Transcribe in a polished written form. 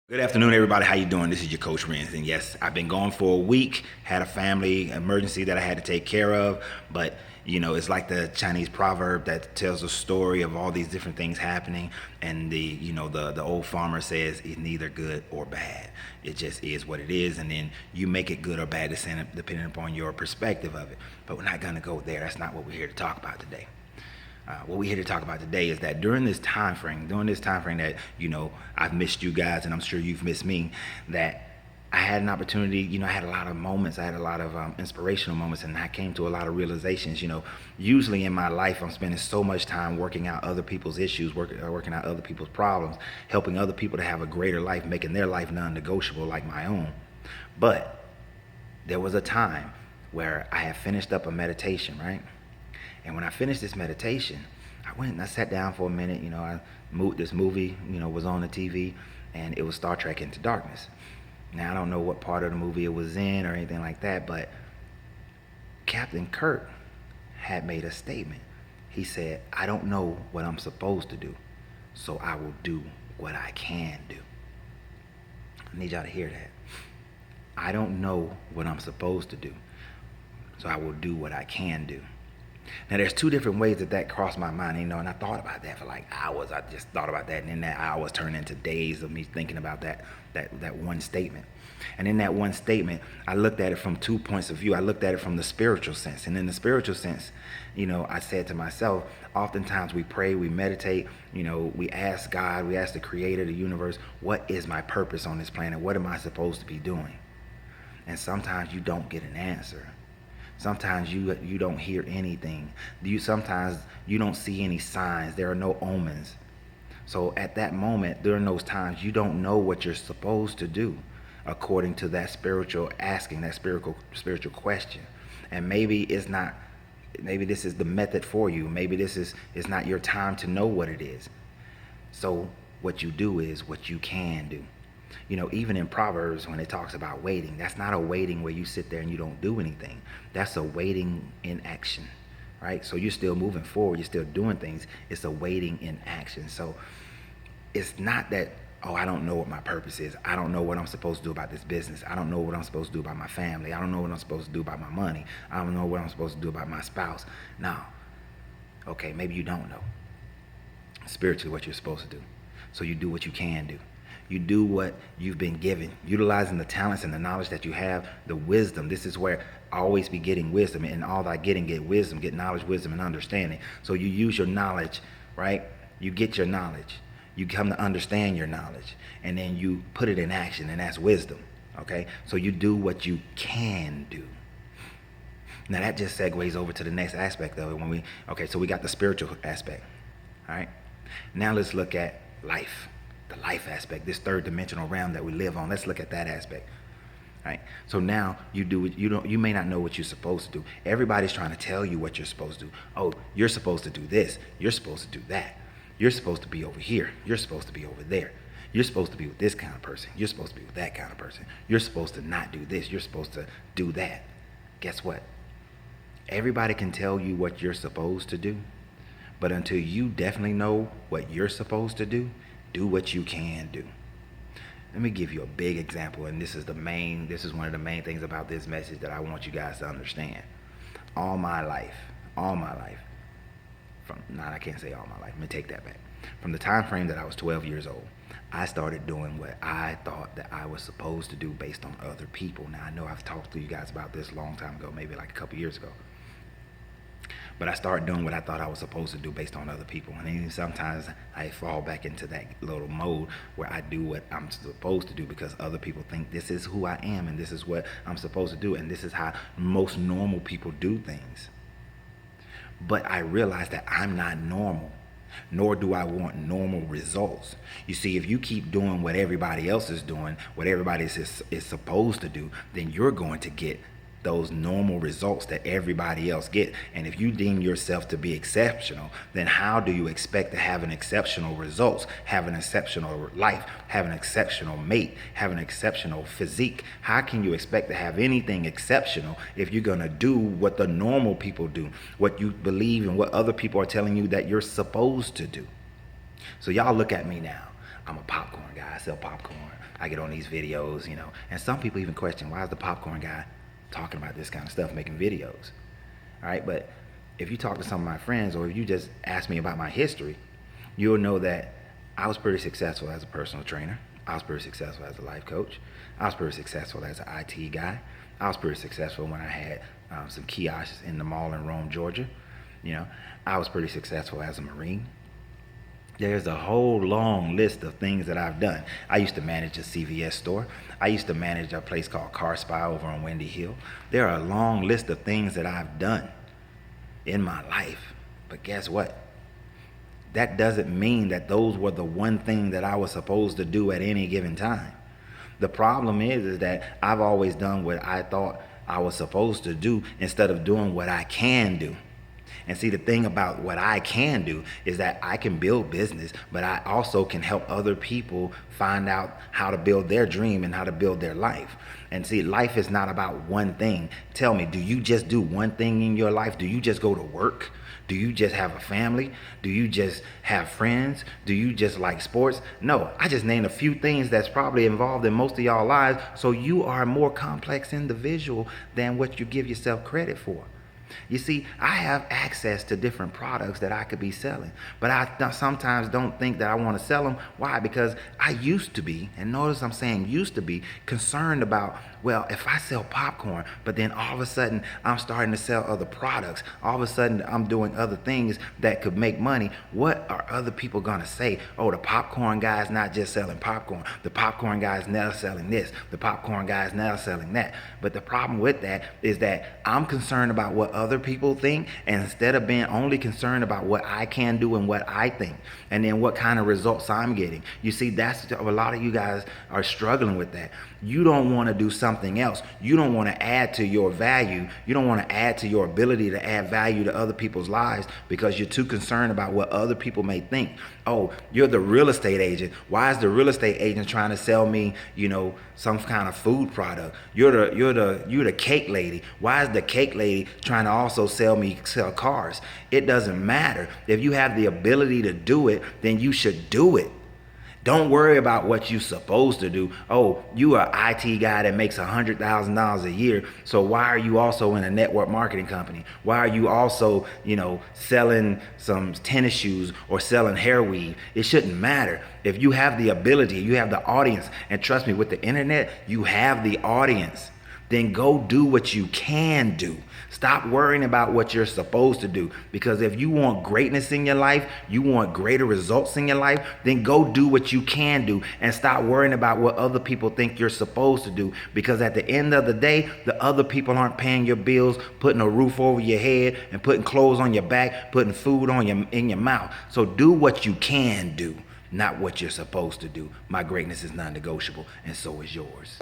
Good afternoon, everybody. How you doing? This is your coach Renz, and yes, I've been gone for a week. Had a family emergency that I had to take care of, but it's like the Chinese proverb that tells a story of all these different things happening, and the old farmer says it's neither good or bad. It just is what it is, and then you make it good or bad depending upon your perspective of it. But we're not gonna go there. That's not what we're here to talk about today. What we're here to talk about today is that during this time frame that I've missed you guys, and I'm sure you've missed me, that I had an opportunity. I had a lot of moments. I had a lot of inspirational moments, and I came to a lot of realizations. Usually in my life, I'm spending so much time working out other people's issues, working out other people's problems, helping other people to have a greater life, making their life non-negotiable like my own. But there was a time where I had finished up a meditation, right? And when I finished this meditation, I went and I sat down for a minute. This movie, was on the TV, and it was Star Trek Into Darkness. Now, I don't know what part of the movie it was in or anything like that, but Captain Kirk had made a statement. He said, "I don't know what I'm supposed to do, so I will do what I can do." I need y'all to hear that. I don't know what I'm supposed to do, so I will do what I can do. Now, there's two different ways that crossed my mind, and I thought about that for like hours. I just thought about that, and then that hours turned into days of me thinking about that one statement. And in that one statement, I looked at it from 2 points of view. I looked at it from the spiritual sense, and in the spiritual sense, I said to myself, oftentimes we pray, we meditate, we ask God, we ask the Creator, the universe, what is my purpose on this planet? What am I supposed to be doing? And sometimes you don't get an answer. Sometimes you don't hear anything. Sometimes you don't see any signs. There are no omens. So at that moment, during those times, you don't know what you're supposed to do according to that spiritual asking, that spiritual question. And maybe it's not. Maybe this is the method for you. Maybe it's not your time to know what it is. So what you do is what you can do. Even in Proverbs, when it talks about waiting, that's not a waiting where you sit there and you don't do anything. That's a waiting in action, right? So you're still moving forward, you're still doing things. It's a waiting in action. So it's not that, oh, I don't know what my purpose is. I don't know what I'm supposed to do about this business. I don't know what I'm supposed to do about my family. I don't know what I'm supposed to do about my money. I don't know what I'm supposed to do about my spouse. No. Okay, maybe you don't know spiritually what you're supposed to do. So you do what you can do. You do what you've been given, utilizing the talents and the knowledge that you have, the wisdom. This is where I always be getting wisdom, and all that getting, get wisdom, get knowledge, wisdom, and understanding. So you use your knowledge, right? You get your knowledge. You come to understand your knowledge, and then you put it in action, and that's wisdom, okay? So you do what you can do. Now that just segues over to the next aspect of it. So we got the spiritual aspect, all right? Now let's look at life. The life aspect, this third dimensional realm that we live on. Let's look at that aspect. Right? So now you may not know what you're supposed to do. Everybody's trying to tell you what you're supposed to do. Oh, you're supposed to do this. You're supposed to do that. You're supposed to be over here. You're supposed to be over there. You're supposed to be with this kind of person. You're supposed to be with that kind of person. You're supposed to not do this. You're supposed to do that. Guess what? Everybody can tell you what you're supposed to do, but until you definitely know what you're supposed to do what you can do. Let me give you a big example, and this is one of the main things about this message that I want you guys to understand. All my life, I can't say all my life, let me take that back. From the time frame that I was 12 years old, I started doing what I thought that I was supposed to do based on other people. Now, I know I've talked to you guys about this a long time ago, maybe like a couple years ago. But I started doing what I thought I was supposed to do based on other people. And then sometimes I fall back into that little mode where I do what I'm supposed to do because other people think this is who I am and this is what I'm supposed to do. And this is how most normal people do things. But I realized that I'm not normal, nor do I want normal results. You see, if you keep doing what everybody else is doing, what everybody is supposed to do, then you're going to get those normal results that everybody else get. And if you deem yourself to be exceptional, then how do you expect to have an exceptional results, have an exceptional life, have an exceptional mate, have an exceptional physique? How can you expect to have anything exceptional if you're going to do what the normal people do, what you believe and what other people are telling you that you're supposed to do? So y'all look at me now. I'm a popcorn guy. I sell popcorn. I get on these videos, and some people even question, why is the popcorn guy talking about this kind of stuff, making videos? All right, but if you talk to some of my friends, or if you just ask me about my history, you'll know that I was pretty successful as a personal trainer. I was pretty successful as a life coach. I was pretty successful as an IT guy. I was pretty successful when I had some kiosks in the mall in Rome, Georgia. I was pretty successful as a Marine. There's a whole long list of things that I've done. I used to manage a CVS store. I used to manage a place called Car Spy over on Windy Hill. There are a long list of things that I've done in my life. But guess what? That doesn't mean that those were the one thing that I was supposed to do at any given time. The problem is that I've always done what I thought I was supposed to do instead of doing what I can do. And see, the thing about what I can do is that I can build business, but I also can help other people find out how to build their dream and how to build their life. And see, life is not about one thing. Tell me, do you just do one thing in your life? Do you just go to work? Do you just have a family? Do you just have friends? Do you just like sports? No, I just named a few things that's probably involved in most of y'all lives. So you are a more complex individual than what you give yourself credit for. You see, I have access to different products that I could be selling, but I sometimes don't think that I want to sell them. Why? Because I used to be, and notice I'm saying used to be, concerned about, well, if I sell popcorn, but then all of a sudden I'm starting to sell other products, all of a sudden I'm doing other things that could make money, what are other people going to say? Oh, the popcorn guy's not just selling popcorn. The popcorn guy's now selling this. The popcorn guy's now selling that. But the problem with that is that I'm concerned about what other people think, and instead of being only concerned about what I can do and what I think, and then what kind of results I'm getting. You see, that's a lot of you guys are struggling with that. You don't want to do something else. You don't want to add to your value. You don't want to add to your ability to add value to other people's lives because you're too concerned about what other people may think. Oh, you're the real estate agent. Why is the real estate agent trying to sell me, some kind of food product? You're the cake lady. Why is the cake lady trying to also sell cars? It doesn't matter. If you have the ability to do it, then you should do it. Don't worry about what you're supposed to do. Oh, you are an IT guy that makes $100,000 a year. So why are you also in a network marketing company? Why are you also, selling some tennis shoes or selling hair weave? It shouldn't matter. If you have the ability, you have the audience, and trust me, with the internet, you have the audience. Then go do what you can do. Stop worrying about what you're supposed to do. Because if you want greatness in your life, you want greater results in your life, then go do what you can do and stop worrying about what other people think you're supposed to do. Because at the end of the day, the other people aren't paying your bills, putting a roof over your head, and putting clothes on your back, putting food in your mouth. So do what you can do, not what you're supposed to do. My greatness is non-negotiable, and so is yours.